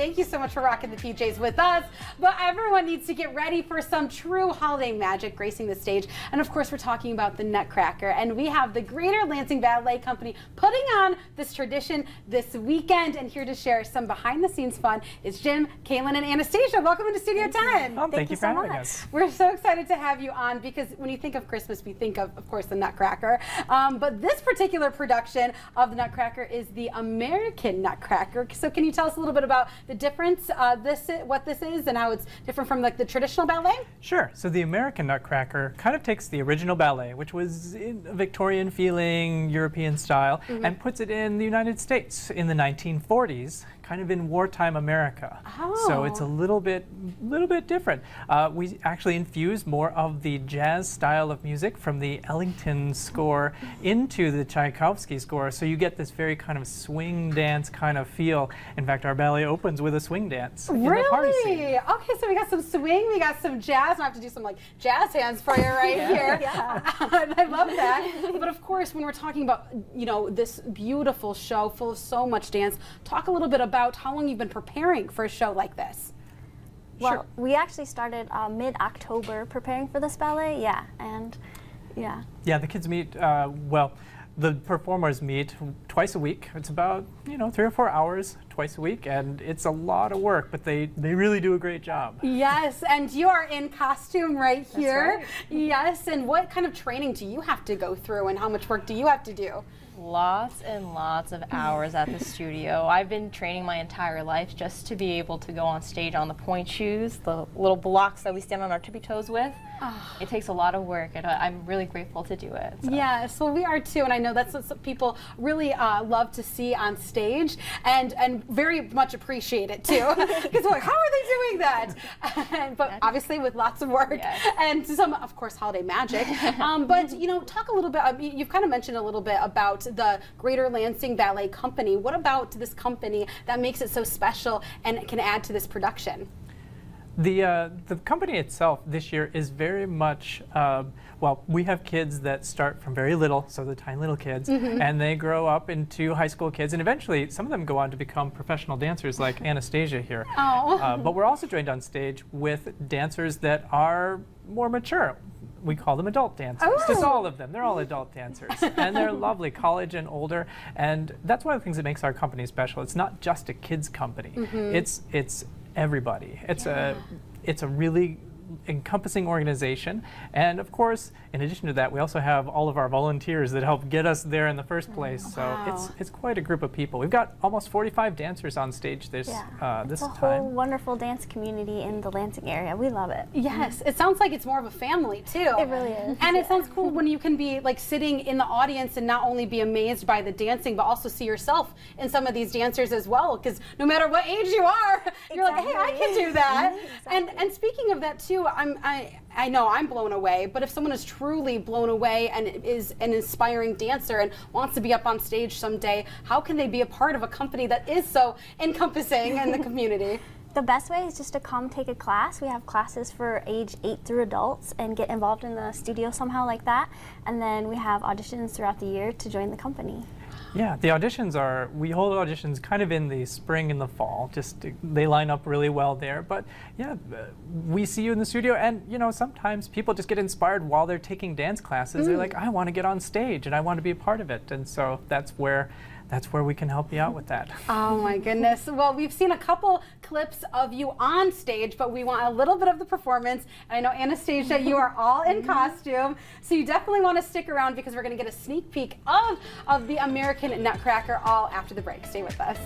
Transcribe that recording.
Thank you so much for rocking the PJs with us. But everyone needs to get ready for some true holiday magic gracing the stage. And of course, we're talking about the Nutcracker. And we have the Greater Lansing Ballet Company putting on this tradition this weekend. And here to share some behind the scenes fun is Jim, Caitlin, and Anastasia. Welcome into Studio 10. Oh, thank you for having us. We're so excited to have you on because when you think of Christmas, we think of course, the Nutcracker. But this particular production of the Nutcracker is the American Nutcracker. So can you tell us a little bit about the difference, what this is, and how it's different from like the traditional ballet? Sure. So the American Nutcracker kind of takes the original ballet, which was in a Victorian feeling, European style, and puts it in the United States in the 1940s, kind of in wartime America. Oh. So it's a little bit different. We actually infused more of the jazz style of music from the Ellington score into the Tchaikovsky score, so you get this very kind of swing dance kind of feel. In fact, our ballet opens with a swing dance in the party scene. Okay, so we got some swing, we got some jazz. I have to do some like jazz hands for you right here. Yeah. I love that. But of course, when we're talking about, you know, this beautiful show full of so much dance, talk a little bit about how long you've been preparing for a show like this. Well, Sure. we actually started mid-October preparing for this ballet, Yeah, the kids meet, the performers meet twice a week. It's about, 3 or 4 hours twice a week, and it's a lot of work, but they really do a great job. Yes, and you are in costume right here. right. Yes, and what kind of training do you have to go through, and how much work do you have to do? Lots and lots of hours at the studio. I've been training my entire life just to be able to go on stage on the point shoes, the little blocks that we stand on our tippy toes with. It takes a lot of work, and I'm really grateful to do it. So. Yes, well, we are too, and I know that's what some people really love to see on stage, and very much appreciate it too. Because like, how are they doing that? But obviously with lots of work and some, of course, holiday magic. But talk a little bit. You've kind of mentioned a little bit about the Greater Lansing Ballet Company. What about this company that makes it so special and can add to this production? The company itself this year is very much, we have kids that start from very little, so the tiny little kids, and they grow up into high school kids, and eventually some of them go on to become professional dancers like Anastasia here. Oh. But we're also joined on stage with dancers that are more mature. We call them adult dancers. Oh. Just all of them. They're all adult dancers. And they're lovely, college and older. And that's one of the things that makes our company special. It's not just a kids company. It's everybody. It's a really encompassing organization, and of course, in addition to that, we also have all of our volunteers that help get us there in the first place. Wow. So it's quite a group of people. We've got almost 45 dancers on stage this it's this a time. whole wonderful dance community in the Lansing area. We love it. Yes, it sounds like it's more of a family too. It really is. And it sounds cool when you can be like sitting in the audience and not only be amazed by the dancing, but also see yourself in some of these dancers as well. Because no matter what age you are, you're like, hey, I can do that. And speaking of that too, I know I'm blown away, but if someone is truly blown away and is an inspiring dancer and wants to be up on stage someday, how can they be a part of a company that is so encompassing in the community? The best way is just to come take a class. We have classes for age 8 through adults and get involved in the studio somehow like that. And then we have auditions throughout the year to join the company. Yeah, the auditions we hold auditions kind of in the spring and the fall. They line up really well there. But yeah, we see you in the studio, and sometimes people just get inspired while they're taking dance classes. They're like, I want to get on stage and I want to be a part of it. And so that's where we can help you out with that. Oh my goodness. Well, we've seen a couple clips of you on stage, but we want a little bit of the performance. And I know, Anastasia, you are all in costume, so you definitely want to stick around because we're going to get a sneak peek of the American Nutcracker all after the break. Stay with us.